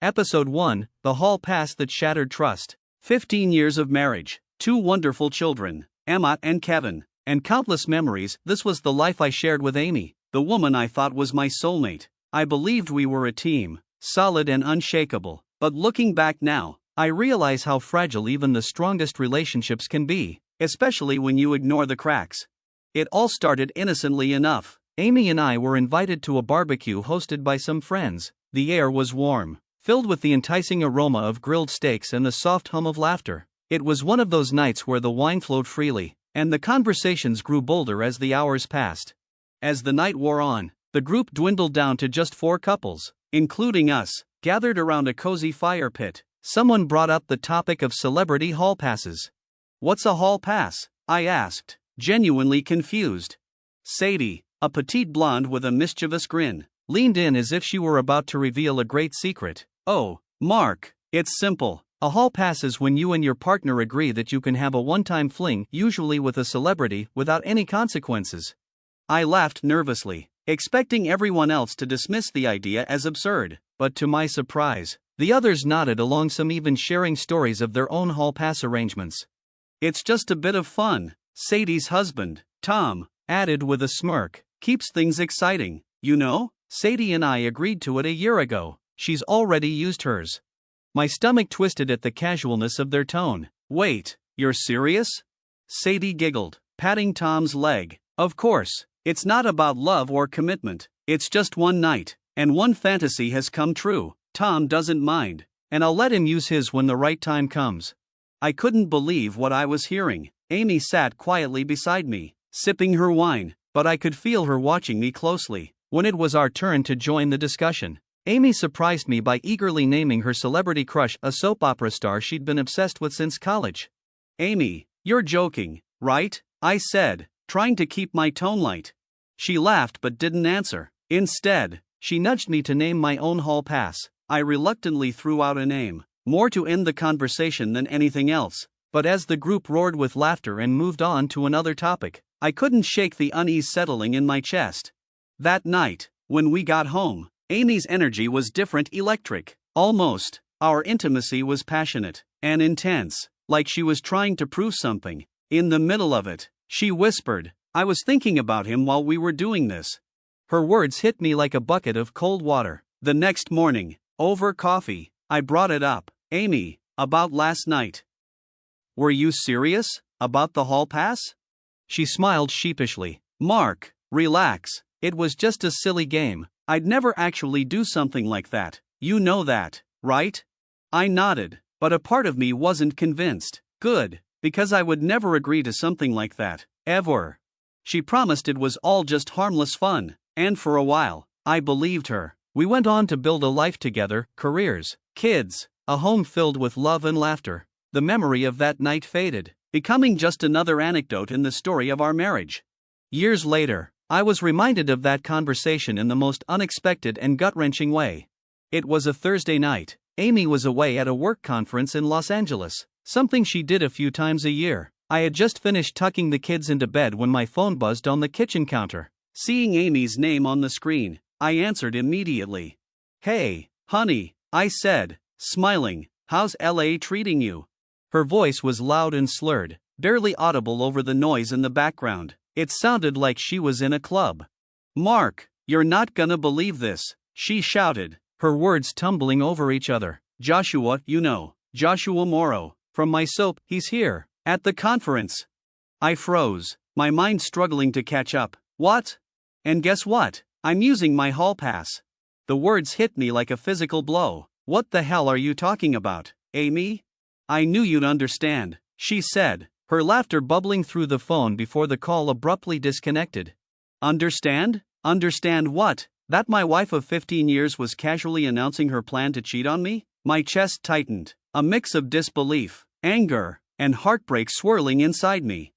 Episode 1, The Hall Pass That Shattered Trust. 15 years of marriage, 2 wonderful children, Emma and Kevin, and countless memories. This was the life I shared with Amy, the woman I thought was my soulmate. I believed we were a team, solid and unshakable. But looking back now, I realize how fragile even the strongest relationships can be, especially when you ignore the cracks. It all started innocently enough. Amy and I were invited to a barbecue hosted by some friends. The air was warm, filled with the enticing aroma of grilled steaks and the soft hum of laughter. It was one of those nights where the wine flowed freely, and the conversations grew bolder as the hours passed. As the night wore on, the group dwindled down to just 4 couples, including us, gathered around a cozy fire pit. Someone brought up the topic of celebrity hall passes. "What's a hall pass?" I asked, genuinely confused. Sadie, a petite blonde with a mischievous grin, leaned in as if she were about to reveal a great secret. "Oh, Mark, it's simple. A hall pass is when you and your partner agree that you can have a one-time fling, usually with a celebrity, without any consequences." I laughed nervously, expecting everyone else to dismiss the idea as absurd, but to my surprise, the others nodded along, some even sharing stories of their own hall pass arrangements. "It's just a bit of fun," Sadie's husband, Tom, added with a smirk. "Keeps things exciting, you know? Sadie and I agreed to it a year ago. She's already used hers." My stomach twisted at the casualness of their tone. "Wait, you're serious?" Sadie giggled, patting Tom's leg. "Of course, it's not about love or commitment. It's just one night, and one fantasy has come true. Tom doesn't mind, and I'll let him use his when the right time comes." I couldn't believe what I was hearing. Amy sat quietly beside me, sipping her wine, but I could feel her watching me closely. When it was our turn to join the discussion, Amy surprised me by eagerly naming her celebrity crush, a soap opera star she'd been obsessed with since college. "Amy, you're joking, right?" I said, trying to keep my tone light. She laughed but didn't answer. Instead, she nudged me to name my own hall pass. I reluctantly threw out a name, more to end the conversation than anything else. But as the group roared with laughter and moved on to another topic, I couldn't shake the unease settling in my chest. That night, when we got home, Amy's energy was different, electric, almost. Our intimacy was passionate and intense, like she was trying to prove something. In the middle of it, she whispered, "I was thinking about him while we were doing this." Her words hit me like a bucket of cold water. The next morning, over coffee, I brought it up. "Amy, about last night. Were you serious about the hall pass?" She smiled sheepishly. "Mark, relax. It was just a silly game. I'd never actually do something like that. You know that, right?" I nodded, but a part of me wasn't convinced. Good, because I would never agree to something like that, ever. She promised it was all just harmless fun, and for a while, I believed her. We went on to build a life together, careers, kids, a home filled with love and laughter. The memory of that night faded, becoming just another anecdote in the story of our marriage. Years later, I was reminded of that conversation in the most unexpected and gut-wrenching way. It was a Thursday night. Amy was away at a work conference in Los Angeles, something she did a few times a year. I had just finished tucking the kids into bed when my phone buzzed on the kitchen counter. Seeing Amy's name on the screen, I answered immediately. "Hey, honey," I said, smiling, "how's LA treating you?" Her voice was loud and slurred, barely audible over the noise in the background. It sounded like she was in a club. "Mark, you're not gonna believe this," she shouted, her words tumbling over each other. "Joshua, you know, Joshua Morrow, from my soap, he's here, at the conference." I froze, my mind struggling to catch up. "What? And guess what? I'm using my hall pass." The words hit me like a physical blow. "What the hell are you talking about, Amy?" "I knew you'd understand," she said, her laughter bubbling through the phone before the call abruptly disconnected. "Understand? Understand what? That my wife of 15 years was casually announcing her plan to cheat on me?" My chest tightened, a mix of disbelief, anger, and heartbreak swirling inside me.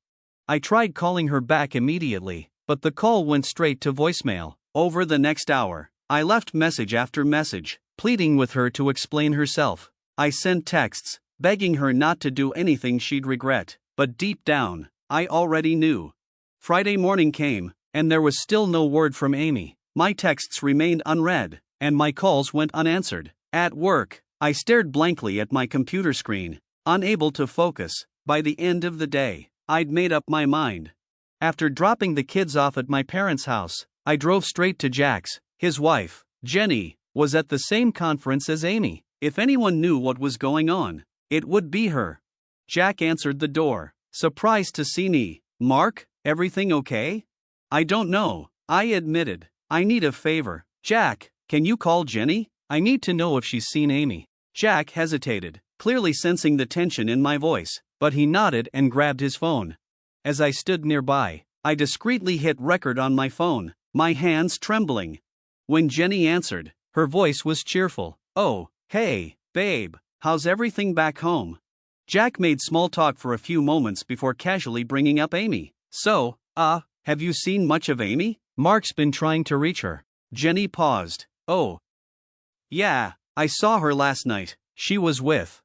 I tried calling her back immediately, but the call went straight to voicemail. Over the next hour, I left message after message, pleading with her to explain herself. I sent texts, begging her not to do anything she'd regret, but deep down, I already knew. Friday morning came, and there was still no word from Amy. My texts remained unread, and my calls went unanswered. At work, I stared blankly at my computer screen, unable to focus. By the end of the day, I'd made up my mind. After dropping the kids off at my parents' house, I drove straight to Jack's. His wife, Jenny, was at the same conference as Amy. If anyone knew what was going on, it would be her. Jack answered the door, surprised to see me. "Mark, everything okay?" "I don't know," I admitted. "I need a favor." "Jack, can you call Jenny? I need to know if she's seen Amy." Jack hesitated, clearly sensing the tension in my voice, but he nodded and grabbed his phone. As I stood nearby, I discreetly hit record on my phone, my hands trembling. When Jenny answered, her voice was cheerful. "Oh, hey, babe, how's everything back home?" Jack made small talk for a few moments before casually bringing up Amy. "So, have you seen much of Amy? Mark's been trying to reach her." Jenny paused. "Oh, yeah, I saw her last night. She was with,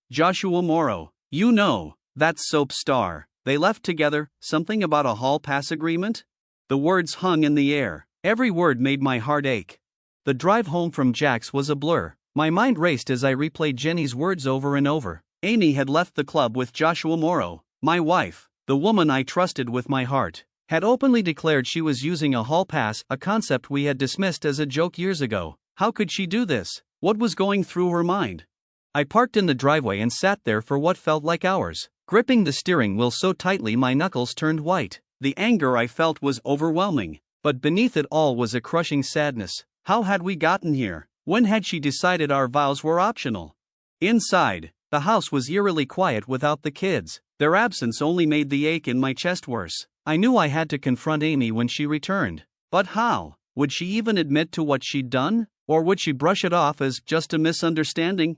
Joshua Morrow. You know, that soap star. They left together, something about a hall pass agreement?" The words hung in the air. Every word made my heart ache. The drive home from Jack's was a blur. My mind raced as I replayed Jenny's words over and over. Amy had left the club with Joshua Morrow. My wife, the woman I trusted with my heart, had openly declared she was using a hall pass, a concept we had dismissed as a joke years ago. How could she do this? What was going through her mind? I parked in the driveway and sat there for what felt like hours, gripping the steering wheel so tightly my knuckles turned white. The anger I felt was overwhelming, but beneath it all was a crushing sadness. How had we gotten here? When had she decided our vows were optional? Inside, the house was eerily quiet without the kids. Their absence only made the ache in my chest worse. I knew I had to confront Amy when she returned. But how? Would she even admit to what she'd done? Or would she brush it off as just a misunderstanding?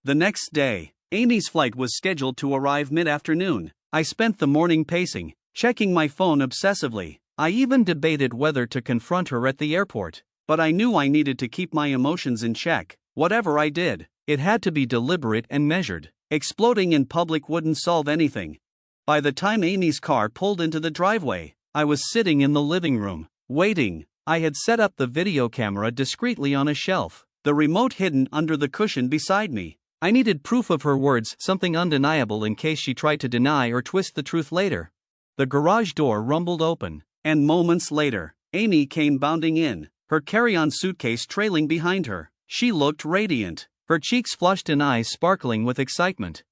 The next day, Amy's flight was scheduled to arrive mid-afternoon. I spent the morning pacing, checking my phone obsessively. I even debated whether to confront her at the airport. But I knew I needed to keep my emotions in check. Whatever I did, it had to be deliberate and measured. Exploding in public wouldn't solve anything. By the time Amy's car pulled into the driveway, I was sitting in the living room, waiting. I had set up the video camera discreetly on a shelf, the remote hidden under the cushion beside me. I needed proof of her words, something undeniable in case she tried to deny or twist the truth later. The garage door rumbled open, and moments later, Amy came bounding in, her carry-on suitcase trailing behind her. She looked radiant, her cheeks flushed and eyes sparkling with excitement.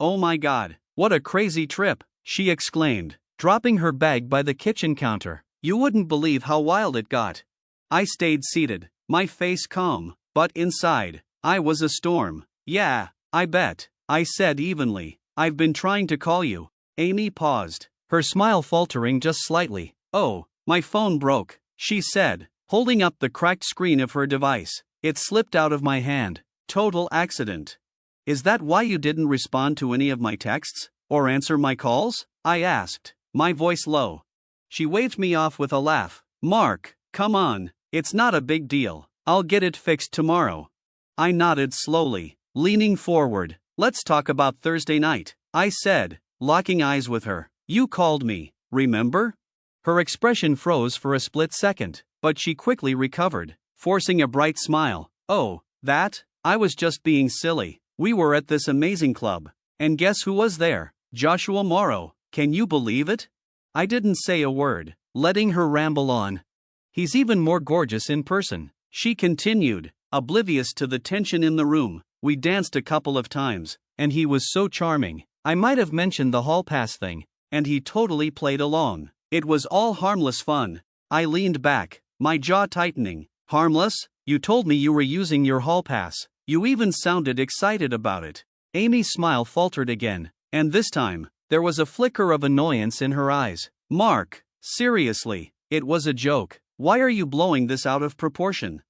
"Oh my God, what a crazy trip," she exclaimed, dropping her bag by the kitchen counter. "You wouldn't believe how wild it got." I stayed seated, my face calm, but inside, I was a storm. "Yeah, I bet," I said evenly. "I've been trying to call you." Amy paused, her smile faltering just slightly. "Oh, my phone broke," she said, holding up the cracked screen of her device. "It slipped out of my hand. Total accident." "Is that why you didn't respond to any of my texts, or answer my calls?" I asked, my voice low. She waved me off with a laugh. "Mark, come on, it's not a big deal. I'll get it fixed tomorrow." I nodded slowly, leaning forward. "Let's talk about Thursday night," I said, locking eyes with her. "You called me, remember?" Her expression froze for a split second, but she quickly recovered, forcing a bright smile. "Oh, that? I was just being silly. We were at this amazing club. And guess who was there? Joshua Morrow. Can you believe it?" I didn't say a word, letting her ramble on. "He's even more gorgeous in person," she continued, oblivious to the tension in the room. "We danced a couple of times, and he was so charming. I might have mentioned the hall pass thing, and he totally played along. It was all harmless fun." I leaned back, my jaw tightening. "Harmless? You told me you were using your hall pass. You even sounded excited about it." Amy's smile faltered again, and this time, there was a flicker of annoyance in her eyes. "Mark, seriously, it was a joke. Why are you blowing this out of proportion?"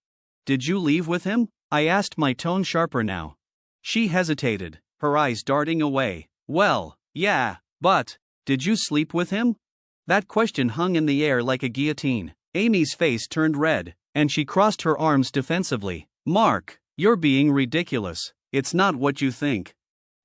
"Did you leave with him?" I asked, my tone sharper now. She hesitated, her eyes darting away. "Well, yeah, but, did you sleep with him?" That question hung in the air like a guillotine. Amy's face turned red, and she crossed her arms defensively. "Mark, you're being ridiculous. It's not what you think."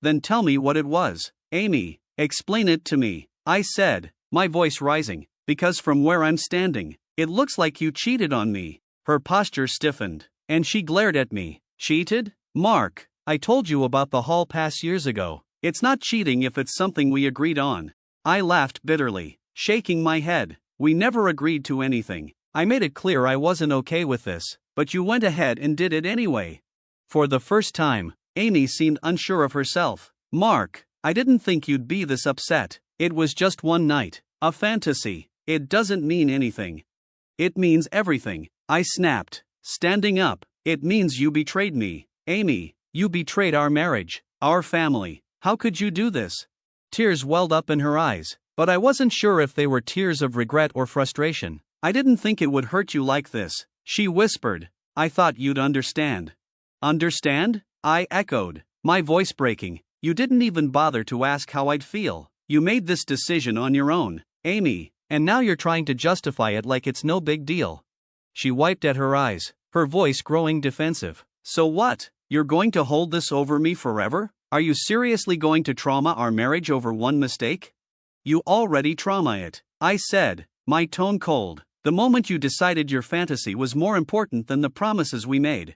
"Then tell me what it was, Amy. Explain it to me," I said, my voice rising, "because from where I'm standing, it looks like you cheated on me." Her posture stiffened, and she glared at me, Cheated? Mark, I told you about the hall pass years ago. It's not cheating if it's something we agreed on. I laughed bitterly, shaking my head. We never agreed to anything. I made it clear I wasn't okay with this, but you went ahead and did it anyway. For the first time, Amy seemed unsure of herself. Mark, I didn't think you'd be this upset. It was just one night, a fantasy. It doesn't mean anything. It means everything, I snapped, standing up. It means you betrayed me, Amy. You betrayed our marriage, our family. How could you do this? Tears welled up in her eyes, but I wasn't sure if they were tears of regret or frustration. I didn't think it would hurt you like this, she whispered. I thought you'd understand. Understand? I echoed, my voice breaking. You didn't even bother to ask how I'd feel. You made this decision on your own, Amy, and now you're trying to justify it like it's no big deal. She wiped at her eyes, her voice growing defensive. So what? You're going to hold this over me forever? Are you seriously going to trauma our marriage over one mistake? You already trauma it, I said, my tone cold, the moment you decided your fantasy was more important than the promises we made.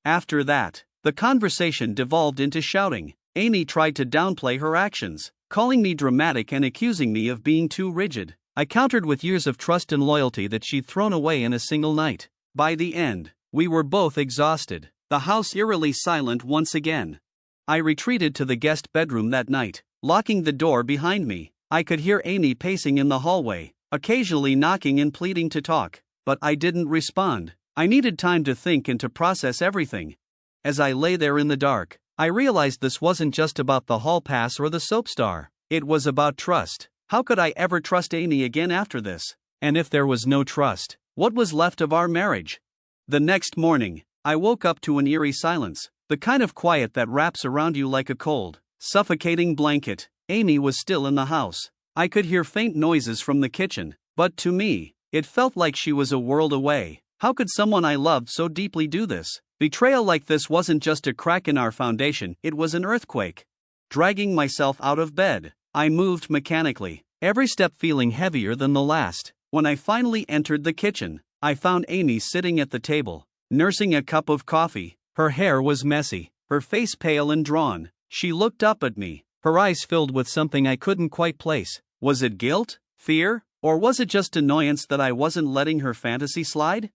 After that, the conversation devolved into shouting. Amy tried to downplay her actions, calling me dramatic and accusing me of being too rigid. I countered with years of trust and loyalty that she'd thrown away in a single night. By the end, we were both exhausted, the house eerily silent once again. I retreated to the guest bedroom that night, locking the door behind me. I could hear Amy pacing in the hallway, occasionally knocking and pleading to talk, but I didn't respond. I needed time to think and to process everything. As I lay there in the dark, I realized this wasn't just about the hall pass or the soap star. It was about trust. How could I ever trust Amy again after this? And if there was no trust, what was left of our marriage? The next morning, I woke up to an eerie silence, the kind of quiet that wraps around you like a cold, suffocating blanket. Amy was still in the house. I could hear faint noises from the kitchen, but to me, it felt like she was a world away. How could someone I loved so deeply do this? Betrayal like this wasn't just a crack in our foundation, it was an earthquake. Dragging myself out of bed, I moved mechanically, every step feeling heavier than the last. When I finally entered the kitchen, I found Amy sitting at the table, nursing a cup of coffee. Her hair was messy, her face pale and drawn. She looked up at me, her eyes filled with something I couldn't quite place. Was it guilt, fear, or was it just annoyance that I wasn't letting her fantasy slide?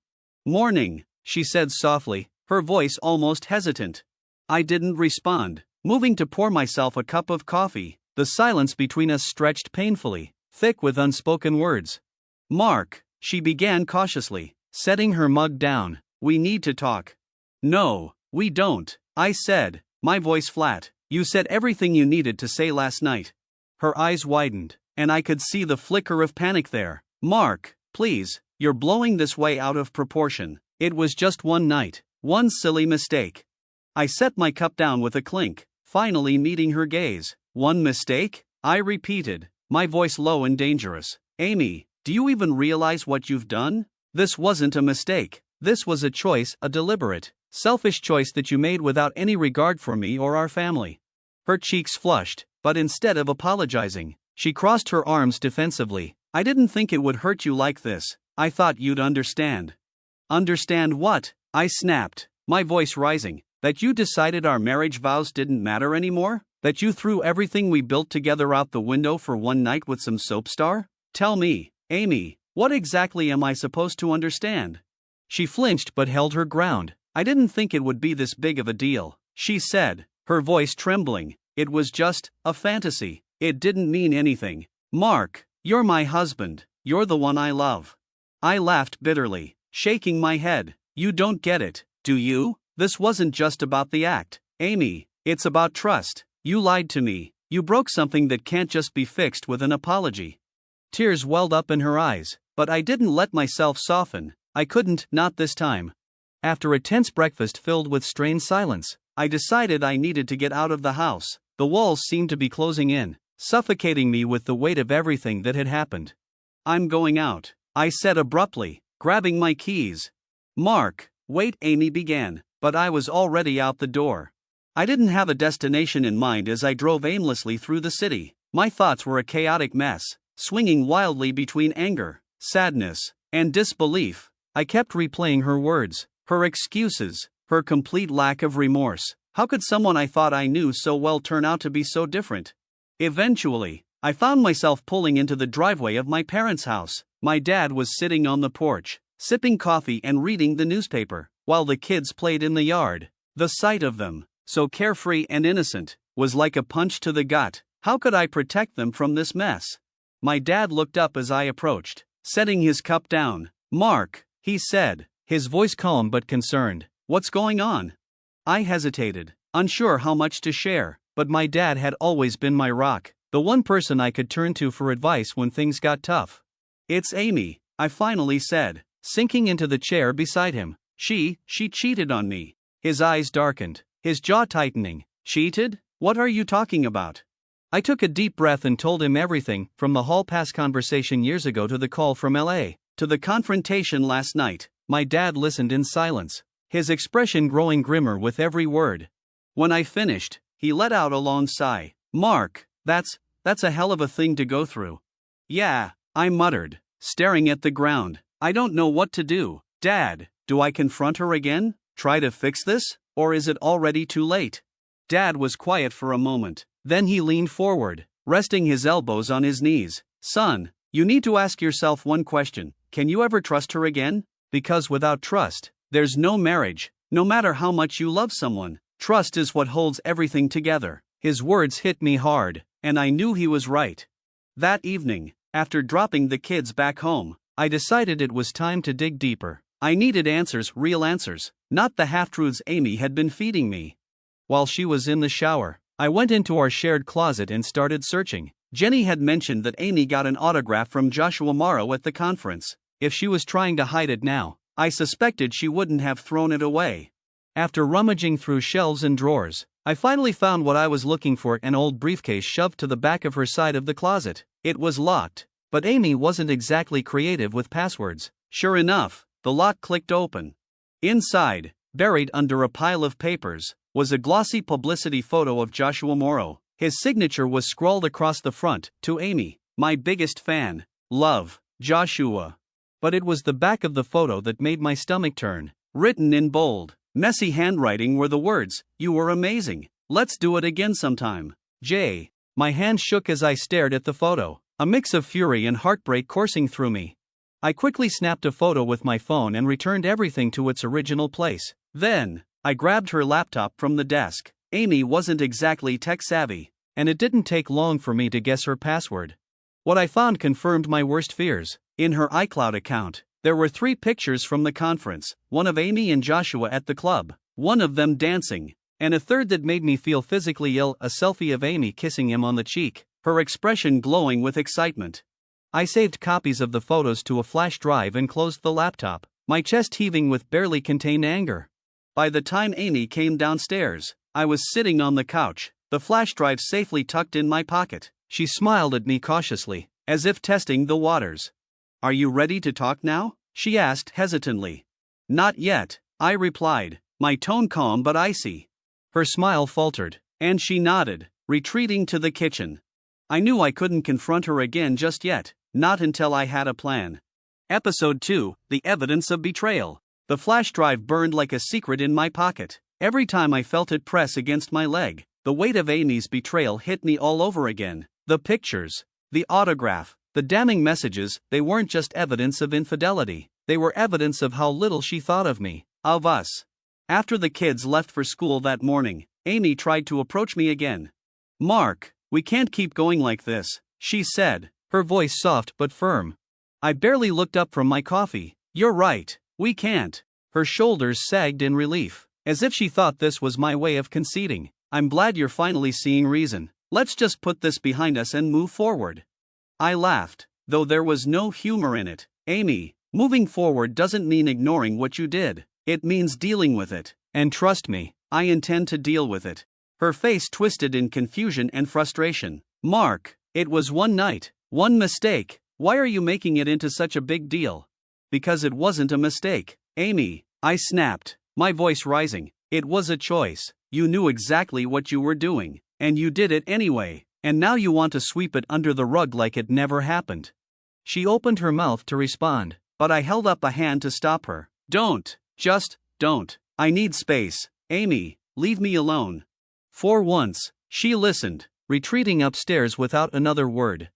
Morning, she said softly, her voice almost hesitant. I didn't respond, moving to pour myself a cup of coffee. The silence between us stretched painfully, thick with unspoken words. Mark, she began cautiously, setting her mug down, we need to talk. No, we don't, I said, my voice flat. You said everything you needed to say last night. Her eyes widened, and I could see the flicker of panic there. Mark, please, you're blowing this way out of proportion. It was just one night, one silly mistake. I set my cup down with a clink, finally meeting her gaze. One mistake? I repeated, my voice low and dangerous. Amy, do you even realize what you've done? This wasn't a mistake. This was a choice, a deliberate, selfish choice that you made without any regard for me or our family. Her cheeks flushed, but instead of apologizing, she crossed her arms defensively. I didn't think it would hurt you like this. I thought you'd understand. Understand what? I snapped, my voice rising. That you decided our marriage vows didn't matter anymore? That you threw everything we built together out the window for one night with some soap star? Tell me, Amy, what exactly am I supposed to understand? She flinched but held her ground. I didn't think it would be this big of a deal, she said, her voice trembling. It was just a fantasy. It didn't mean anything. Mark, you're my husband. You're the one I love. I laughed bitterly, shaking my head. You don't get it, do you? This wasn't just about the act, Amy. It's about trust. You lied to me. You broke something that can't just be fixed with an apology. Tears welled up in her eyes, but I didn't let myself soften. I couldn't, not this time. After a tense breakfast filled with strained silence, I decided I needed to get out of the house. The walls seemed to be closing in, suffocating me with the weight of everything that had happened. I'm going out, I said abruptly, grabbing my keys. Mark, wait, Amy began, but I was already out the door. I didn't have a destination in mind as I drove aimlessly through the city. My thoughts were a chaotic mess, swinging wildly between anger, sadness, and disbelief. I kept replaying her words, her excuses, Her complete lack of remorse. How could someone I thought I knew so well turn out to be so different? Eventually, I found myself pulling into the driveway of my parents' house. My dad was sitting on the porch, sipping coffee and reading the newspaper, while the kids played in the yard. The sight of them, so carefree and innocent, was like a punch to the gut. How could I protect them from this mess? My dad looked up as I approached, setting his cup down. "Mark," he said, his voice calm but concerned. "What's going on?" I hesitated, unsure how much to share, but my dad had always been my rock, the one person I could turn to for advice when things got tough. "It's Amy," I finally said, sinking into the chair beside him. She cheated on me." His eyes darkened, his jaw tightening. "Cheated? What are you talking about?" I took a deep breath and told him everything, from the hall pass conversation years ago to the call from LA, to the confrontation last night. My dad listened in silence, his expression growing grimmer with every word. When I finished, he let out a long sigh. "Mark, that's a hell of a thing to go through." "Yeah," I muttered, staring at the ground. "I don't know what to do." "Dad, do I confront her again? Try to fix this? Or is it already too late?" Dad was quiet for a moment. Then he leaned forward, resting his elbows on his knees. "Son, you need to ask yourself one question. Can you ever trust her again? Because without trust, there's no marriage. No matter how much you love someone, trust is what holds everything together." His words hit me hard, and I knew he was right. That evening, after dropping the kids back home, I decided it was time to dig deeper. I needed answers, real answers, not the half-truths Amy had been feeding me. While she was in the shower, I went into our shared closet and started searching. Jenny had mentioned that Amy got an autograph from Joshua Morrow at the conference. If she was trying to hide it now, I suspected she wouldn't have thrown it away. After rummaging through shelves and drawers, I finally found what I was looking for: an old briefcase shoved to the back of her side of the closet. It was locked, but Amy wasn't exactly creative with passwords. Sure enough, the lock clicked open. Inside, buried under a pile of papers, was a glossy publicity photo of Joshua Morrow. His signature was scrawled across the front: "To Amy, my biggest fan. Love, Joshua." But it was the back of the photo that made my stomach turn. Written in bold, messy handwriting were the words, "You were amazing. Let's do it again sometime. J." My hand shook as I stared at the photo, a mix of fury and heartbreak coursing through me. I quickly snapped a photo with my phone and returned everything to its original place. Then, I grabbed her laptop from the desk. Amy wasn't exactly tech-savvy, and it didn't take long for me to guess her password. What I found confirmed my worst fears. In her iCloud account, there were 3 pictures from the conference, one of Amy and Joshua at the club, one of them dancing, and a third that made me feel physically ill: a selfie of Amy kissing him on the cheek, her expression glowing with excitement. I saved copies of the photos to a flash drive and closed the laptop, my chest heaving with barely contained anger. By the time Amy came downstairs, I was sitting on the couch, the flash drive safely tucked in my pocket. She smiled at me cautiously, as if testing the waters. "Are you ready to talk now?" she asked hesitantly. "Not yet," I replied, my tone calm but icy. Her smile faltered, and she nodded, retreating to the kitchen. I knew I couldn't confront her again just yet, not until I had a plan. Episode 2, The Evidence of Betrayal. The flash drive burned like a secret in my pocket. Every time I felt it press against my leg, the weight of Amy's betrayal hit me all over again. The pictures, the autograph, the damning messages, they weren't just evidence of infidelity. They were evidence of how little she thought of me, of us. After the kids left for school that morning, Amy tried to approach me again. "Mark, we can't keep going like this," she said, her voice soft but firm. I barely looked up from my coffee. "You're right, we can't." Her shoulders sagged in relief, as if she thought this was my way of conceding. "I'm glad you're finally seeing reason. Let's just put this behind us and move forward." I laughed, though there was no humor in it. "Amy, moving forward doesn't mean ignoring what you did. It means dealing with it. And trust me, I intend to deal with it." Her face twisted in confusion and frustration. "Mark, it was one night, one mistake. Why are you making it into such a big deal?" "Because it wasn't a mistake, Amy," I snapped, my voice rising. "It was a choice. You knew exactly what you were doing, and you did it anyway, and now you want to sweep it under the rug like it never happened." She opened her mouth to respond, but I held up a hand to stop her. "Don't, just don't," I need space, Amy, leave me alone. For once, she listened, retreating upstairs without another word.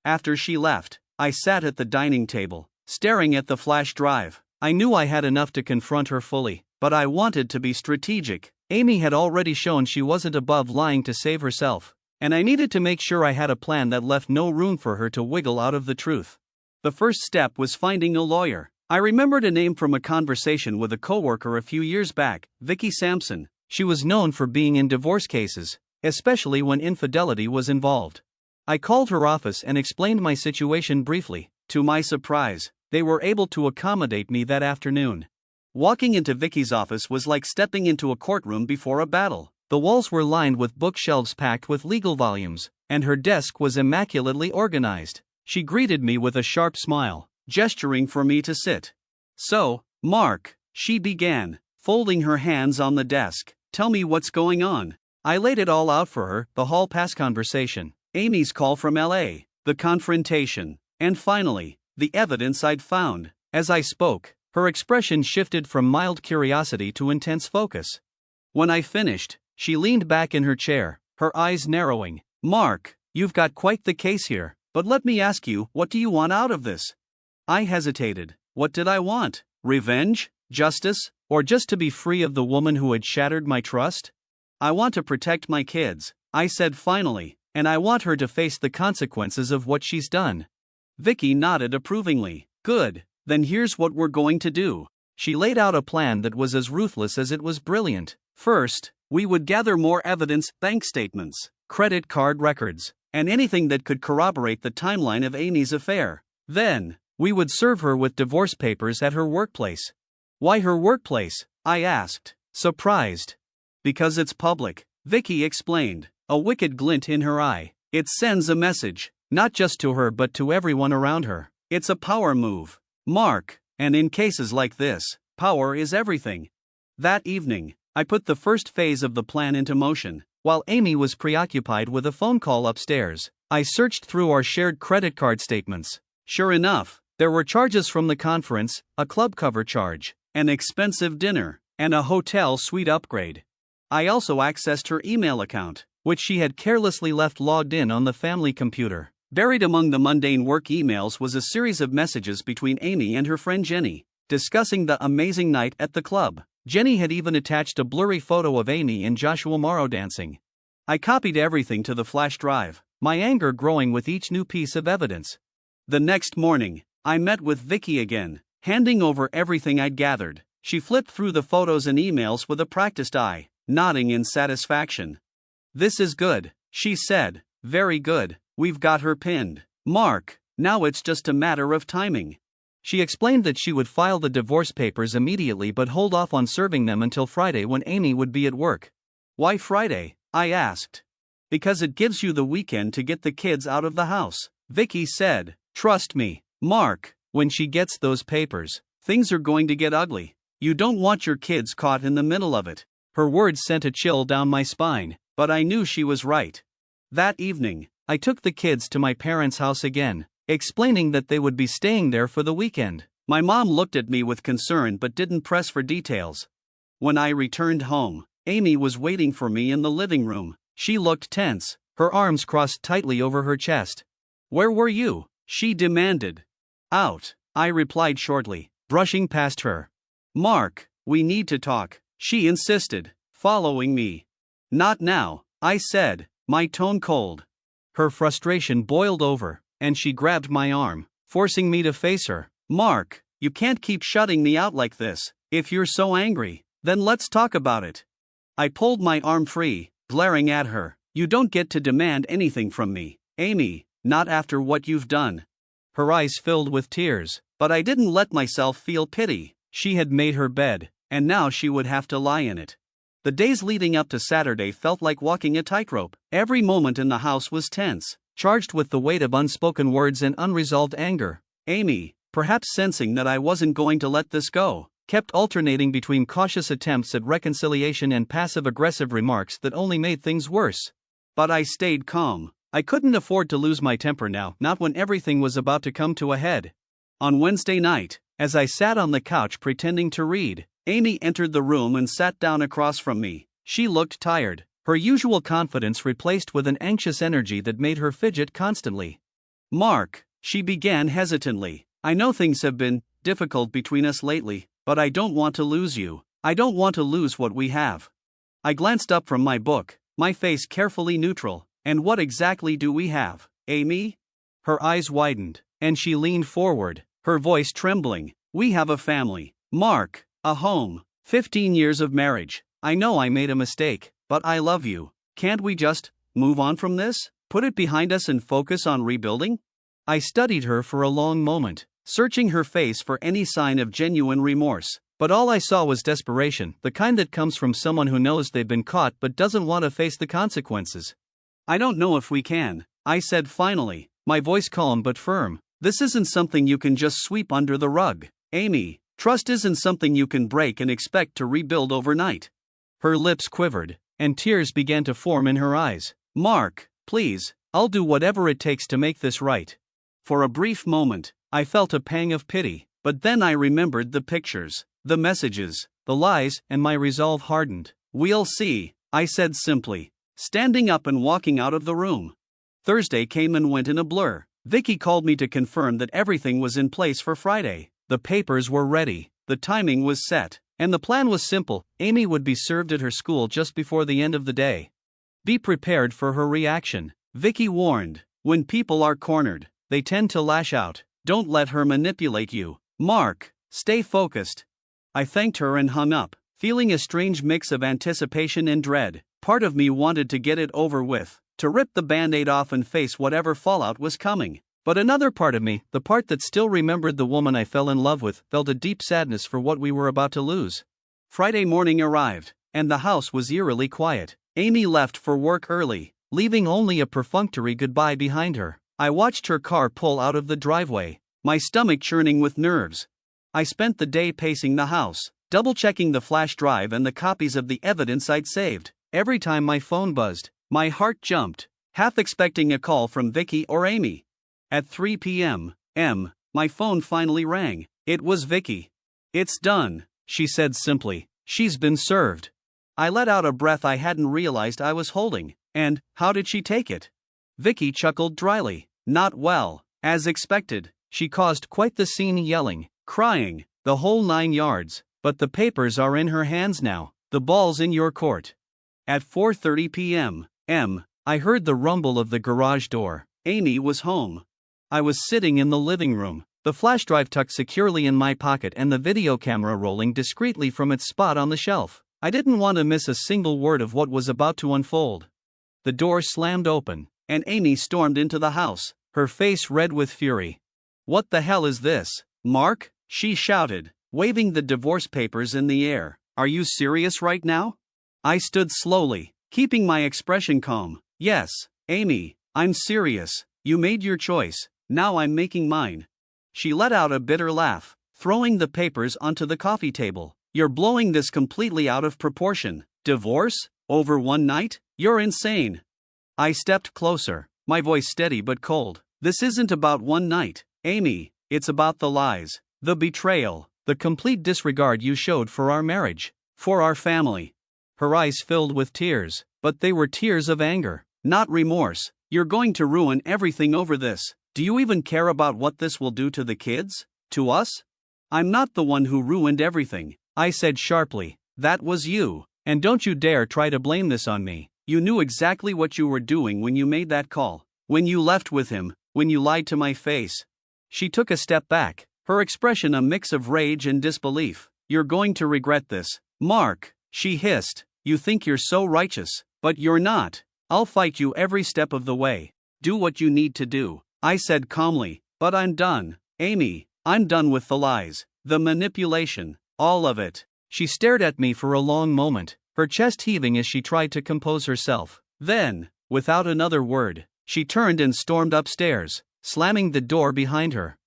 After she left, I sat at the dining table, staring at the flash drive. I knew I had enough to confront her fully, but I wanted to be strategic. Amy had already shown she wasn't above lying to save herself, and I needed to make sure I had a plan that left no room for her to wiggle out of the truth. The first step was finding a lawyer. I remembered a name from a conversation with a coworker a few years back, Vicky Sampson. She was known for being in divorce cases, especially when infidelity was involved. I called her office and explained my situation briefly. To my surprise, they were able to accommodate me that afternoon. Walking into Vicky's office was like stepping into a courtroom before a battle. The walls were lined with bookshelves packed with legal volumes, and her desk was immaculately organized. She greeted me with a sharp smile, gesturing for me to sit. "So, Mark," she began, folding her hands on the desk, "tell me what's going on." I laid it all out for her: the hall pass conversation, Amy's call from LA, the confrontation, and finally, the evidence I'd found. As I spoke, her expression shifted from mild curiosity to intense focus. When I finished, she leaned back in her chair, her eyes narrowing. "Mark, you've got quite the case here, but let me ask you, what do you want out of this?" I hesitated. What did I want? Revenge? Justice? Or just to be free of the woman who had shattered my trust? "I want to protect my kids," I said finally, "and I want her to face the consequences of what she's done." Vicky nodded approvingly. "Good, then here's what we're going to do." She laid out a plan that was as ruthless as it was brilliant. First, we would gather more evidence: bank statements, credit card records, and anything that could corroborate the timeline of Amy's affair. Then, we would serve her with divorce papers at her workplace. "Why her workplace?" I asked, surprised. "Because it's public," Vicky explained, a wicked glint in her eye. "It sends a message, not just to her but to everyone around her. It's a power move, Mark, and in cases like this, power is everything." That evening, I put the first phase of the plan into motion. While Amy was preoccupied with a phone call upstairs, I searched through our shared credit card statements. Sure enough, there were charges from the conference, a club cover charge, an expensive dinner, and a hotel suite upgrade. I also accessed her email account, which she had carelessly left logged in on the family computer. Buried among the mundane work emails was a series of messages between Amy and her friend Jenny, discussing the amazing night at the club. Jenny had even attached a blurry photo of Amy and Joshua Morrow dancing. I copied everything to the flash drive, my anger growing with each new piece of evidence. The next morning, I met with Vicky again, handing over everything I'd gathered. She flipped through the photos and emails with a practiced eye, nodding in satisfaction. "This is good," she said. "Very good. We've got her pinned, Mark. Now it's just a matter of timing." She explained that she would file the divorce papers immediately but hold off on serving them until Friday when Amy would be at work. "Why Friday?" I asked. "Because it gives you the weekend to get the kids out of the house," Vicky said. "Trust me, Mark, when she gets those papers, things are going to get ugly. You don't want your kids caught in the middle of it." Her words sent a chill down my spine, but I knew she was right. That evening, I took the kids to my parents' house again, explaining that they would be staying there for the weekend. My mom looked at me with concern but didn't press for details. When I returned home, Amy was waiting for me in the living room. She looked tense, her arms crossed tightly over her chest. "Where were you?" she demanded. "Out," I replied shortly, brushing past her. "Mark, we need to talk," she insisted, following me. "Not now," I said, my tone cold. Her frustration boiled over, and she grabbed my arm, forcing me to face her. "Mark, you can't keep shutting me out like this. If you're so angry, then let's talk about it." I pulled my arm free, glaring at her. "You don't get to demand anything from me, Amy, not after what you've done." Her eyes filled with tears, but I didn't let myself feel pity. She had made her bed, and now she would have to lie in it. The days leading up to Saturday felt like walking a tightrope. Every moment in the house was tense, charged with the weight of unspoken words and unresolved anger. Amy, perhaps sensing that I wasn't going to let this go, kept alternating between cautious attempts at reconciliation and passive-aggressive remarks that only made things worse. But I stayed calm. I couldn't afford to lose my temper now, not when everything was about to come to a head. On Wednesday night, As I sat on the couch pretending to read, Amy entered the room and sat down across from me. She looked tired, her usual confidence replaced with an anxious energy that made her fidget constantly. "Mark," she began hesitantly, "I know things have been difficult between us lately, but I don't want to lose you. I don't want to lose what we have." I glanced up from my book, my face carefully neutral. "And what exactly do we have, Amy?" Her eyes widened, and she leaned forward, her voice trembling. "We have a family, Mark, a home, 15 years of marriage. I know I made a mistake, but I love you. Can't we just move on from this? Put it behind us and focus on rebuilding?" I studied her for a long moment, searching her face for any sign of genuine remorse, but all I saw was desperation, the kind that comes from someone who knows they've been caught but doesn't want to face the consequences. "I don't know if we can," I said finally, my voice calm but firm. "This isn't something you can just sweep under the rug, Amy. Trust isn't something you can break and expect to rebuild overnight." Her lips quivered, and tears began to form in her eyes. "Mark, please, I'll do whatever it takes to make this right." For a brief moment, I felt a pang of pity, but then I remembered the pictures, the messages, the lies, and my resolve hardened. "We'll see," I said simply, standing up and walking out of the room. Thursday came and went in a blur. Vicky called me to confirm that everything was in place for Friday. The papers were ready, the timing was set, and the plan was simple. Amy would be served at her school just before the end of the day. "Be prepared for her reaction," Vicky warned. "When people are cornered, they tend to lash out. Don't let her manipulate you. Mark, stay focused." I thanked her and hung up, feeling a strange mix of anticipation and dread. Part of me wanted to get it over with, to rip the band-aid off and face whatever fallout was coming. But another part of me, the part that still remembered the woman I fell in love with, felt a deep sadness for what we were about to lose. Friday morning arrived, and the house was eerily quiet. Amy left for work early, leaving only a perfunctory goodbye behind her. I watched her car pull out of the driveway, my stomach churning with nerves. I spent the day pacing the house, double-checking the flash drive and the copies of the evidence I'd saved. Every time my phone buzzed, my heart jumped, half expecting a call from Vicky or Amy. At 3 p.m., my phone finally rang. It was Vicky. "It's done," she said simply. "She's been served." I let out a breath I hadn't realized I was holding. "And how did she take it?" Vicky chuckled dryly. "Not well, as expected. She caused quite the scene, yelling, crying, the whole 9 yards. But the papers are in her hands now. The ball's in your court." At 4:30 p.m., I heard the rumble of the garage door. Amy was home. I was sitting in the living room, the flash drive tucked securely in my pocket and the video camera rolling discreetly from its spot on the shelf. I didn't want to miss a single word of what was about to unfold. The door slammed open, and Amy stormed into the house, her face red with fury. "What the hell is this, Mark?" she shouted, waving the divorce papers in the air. "Are you serious right now?" I stood slowly, keeping my expression calm. "Yes, Amy, I'm serious. You made your choice. Now I'm making mine." She let out a bitter laugh, throwing the papers onto the coffee table. "You're blowing this completely out of proportion. Divorce? Over one night? You're insane." I stepped closer, my voice steady but cold. "This isn't about one night, Amy. It's about the lies, the betrayal, the complete disregard you showed for our marriage, for our family." Her eyes filled with tears, but they were tears of anger, not remorse. "You're going to ruin everything over this. Do you even care about what this will do to the kids? To us?" "I'm not the one who ruined everything," I said sharply. "That was you. And don't you dare try to blame this on me. You knew exactly what you were doing when you made that call, when you left with him, when you lied to my face." She took a step back, her expression a mix of rage and disbelief. "You're going to regret this, Mark," she hissed. "You think you're so righteous, but you're not. I'll fight you every step of the way. Do what you need to do," I said calmly. "But I'm done, Amy. I'm done with the lies, the manipulation, all of it." She stared at me for a long moment, her chest heaving as she tried to compose herself. Then, without another word, she turned and stormed upstairs, slamming the door behind her.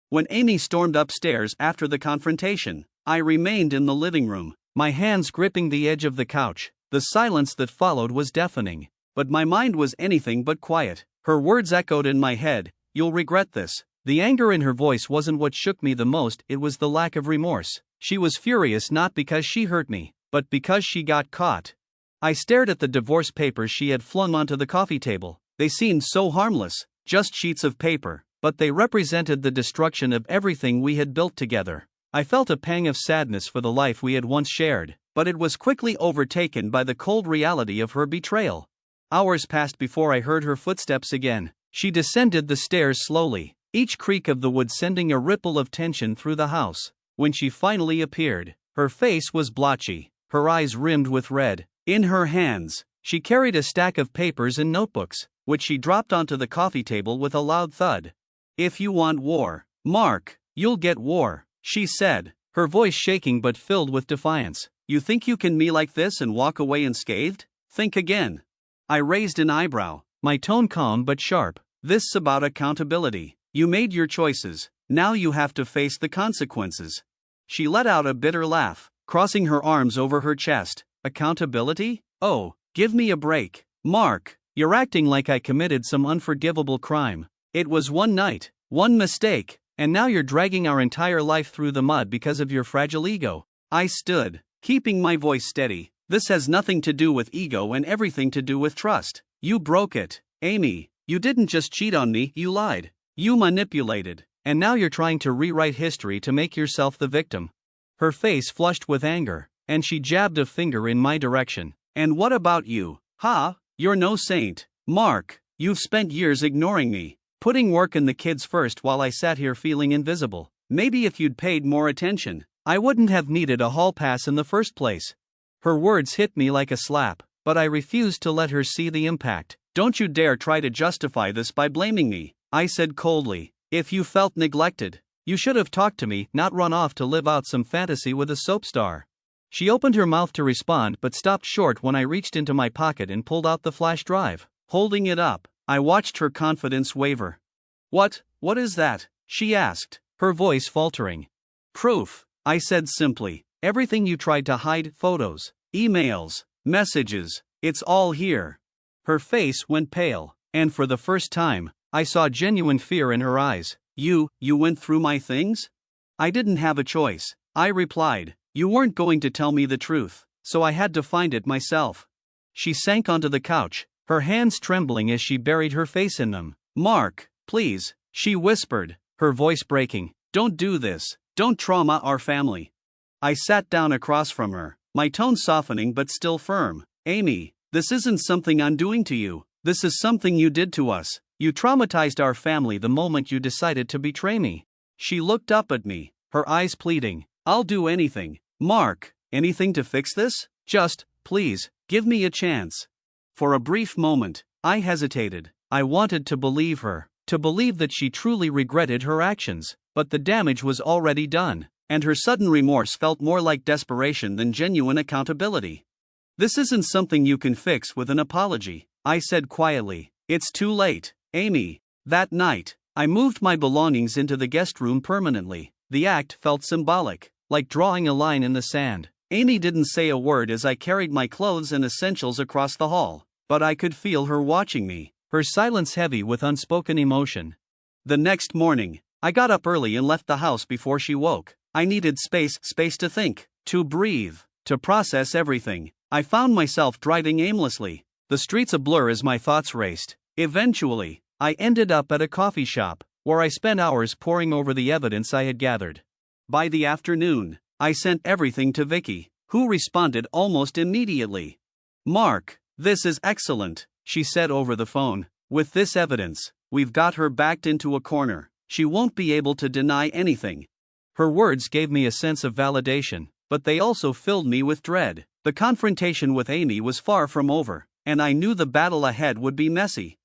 When Amy stormed upstairs after the confrontation, I remained in the living room, my hands gripping the edge of the couch. The silence that followed was deafening, but my mind was anything but quiet. Her words echoed in my head. "You'll regret this, The anger in her voice wasn't what shook me the most, it was the lack of remorse. She was furious not because she hurt me, but because she got caught. I stared at the divorce papers she had flung onto the coffee table. They seemed so harmless, just sheets of paper, but they represented the destruction of everything we had built together. I felt a pang of sadness for the life we had once shared, but it was quickly overtaken by the cold reality of her betrayal. Hours passed before I heard her footsteps again. She descended the stairs slowly, each creak of the wood sending a ripple of tension through the house. When she finally appeared, her face was blotchy, her eyes rimmed with red. In her hands, she carried a stack of papers and notebooks, which she dropped onto the coffee table with a loud thud. "If you want war, Mark, you'll get war," she said, her voice shaking but filled with defiance. "You think you can me like this and walk away unscathed? Think again." I raised an eyebrow, my tone calm but sharp. "This is about accountability. You made your choices, now you have to face the consequences." She let out a bitter laugh, crossing her arms over her chest. "Accountability? Oh, give me a break. Mark, you're acting like I committed some unforgivable crime. It was one night, one mistake, and now you're dragging our entire life through the mud because of your fragile ego." I stood, keeping my voice steady. "This has nothing to do with ego and everything to do with trust. You broke it, Amy. You didn't just cheat on me, you lied. You manipulated, and now you're trying to rewrite history to make yourself the victim." Her face flushed with anger, and she jabbed a finger in my direction. "And what about you? Ha? You're no saint. Mark, you've spent years ignoring me, putting work and the kids first while I sat here feeling invisible. Maybe if you'd paid more attention, I wouldn't have needed a hall pass in the first place." Her words hit me like a slap, but I refused to let her see the impact. "Don't you dare try to justify this by blaming me," I said coldly. "If you felt neglected, you should have talked to me, not run off to live out some fantasy with a soap star." She opened her mouth to respond but stopped short when I reached into my pocket and pulled out the flash drive. Holding it up, I watched her confidence waver. What is that?" she asked, her voice faltering. "Proof," I said simply. "Everything you tried to hide, photos, emails, messages, it's all here." Her face went pale, and for the first time, I saw genuine fear in her eyes. You went through my things?" "I didn't have a choice," I replied. "You weren't going to tell me the truth, so I had to find it myself." She sank onto the couch, her hands trembling as she buried her face in them. "Mark, please," she whispered, her voice breaking. "Don't do this. Don't trauma our family." I sat down across from her, my tone softening but still firm. "Amy, this isn't something I'm doing to you. This is something you did to us. You traumatized our family the moment you decided to betray me." She looked up at me, her eyes pleading. "I'll do anything, Mark, anything to fix this. Just, please, give me a chance." For a brief moment, I hesitated. I wanted to believe her, to believe that she truly regretted her actions, but the damage was already done, and her sudden remorse felt more like desperation than genuine accountability. "This isn't something you can fix with an apology," I said quietly. "It's too late, Amy." That night, I moved my belongings into the guest room permanently. The act felt symbolic, like drawing a line in the sand. Amy didn't say a word as I carried my clothes and essentials across the hall, but I could feel her watching me, her silence heavy with unspoken emotion. The next morning, I got up early and left the house before she woke. I needed space to think, to breathe, to process everything. I found myself driving aimlessly, the streets a blur as my thoughts raced. Eventually, I ended up at a coffee shop, where I spent hours poring over the evidence I had gathered. By the afternoon, I sent everything to Vicky, who responded almost immediately. "Mark, this is excellent," she said over the phone. "With this evidence, we've got her backed into a corner. She won't be able to deny anything." Her words gave me a sense of validation, but they also filled me with dread. The confrontation with Amy was far from over, and I knew the battle ahead would be messy.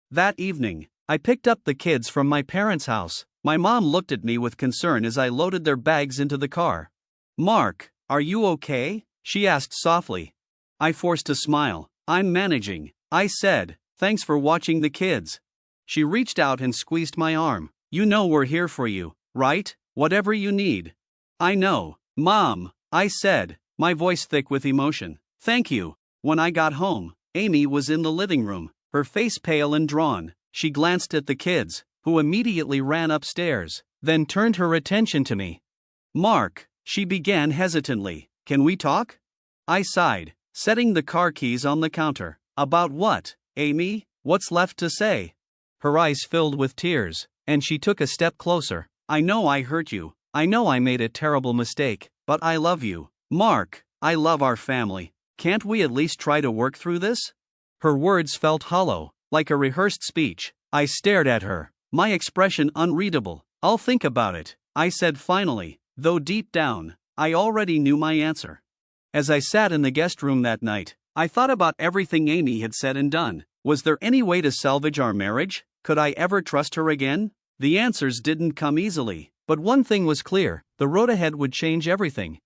That evening, I picked up the kids from my parents' house. My mom looked at me with concern as I loaded their bags into the car. "Mark, are you okay?" she asked softly. I forced a smile. "I'm managing," I said. "Thanks for watching the kids." She reached out and squeezed my arm. "You know we're here for you, right? Whatever you need." "I know, Mom," I said, my voice thick with emotion. "Thank you." When I got home, Amy was in the living room, her face pale and drawn. She glanced at the kids, who immediately ran upstairs, then turned her attention to me. "Mark," she began hesitantly, "can we talk?" I sighed, setting the car keys on the counter. "About what, Amy? What's left to say?" Her eyes filled with tears, and she took a step closer. "I know I hurt you. I know I made a terrible mistake, but I love you. Mark, I love our family. Can't we at least try to work through this?" Her words felt hollow, like a rehearsed speech. I stared at her, my expression unreadable. "I'll think about it," I said finally, though deep down, I already knew my answer. As I sat in the guest room that night, I thought about everything Amy had said and done. Was there any way to salvage our marriage? Could I ever trust her again? The answers didn't come easily, but one thing was clear: the road ahead would change everything.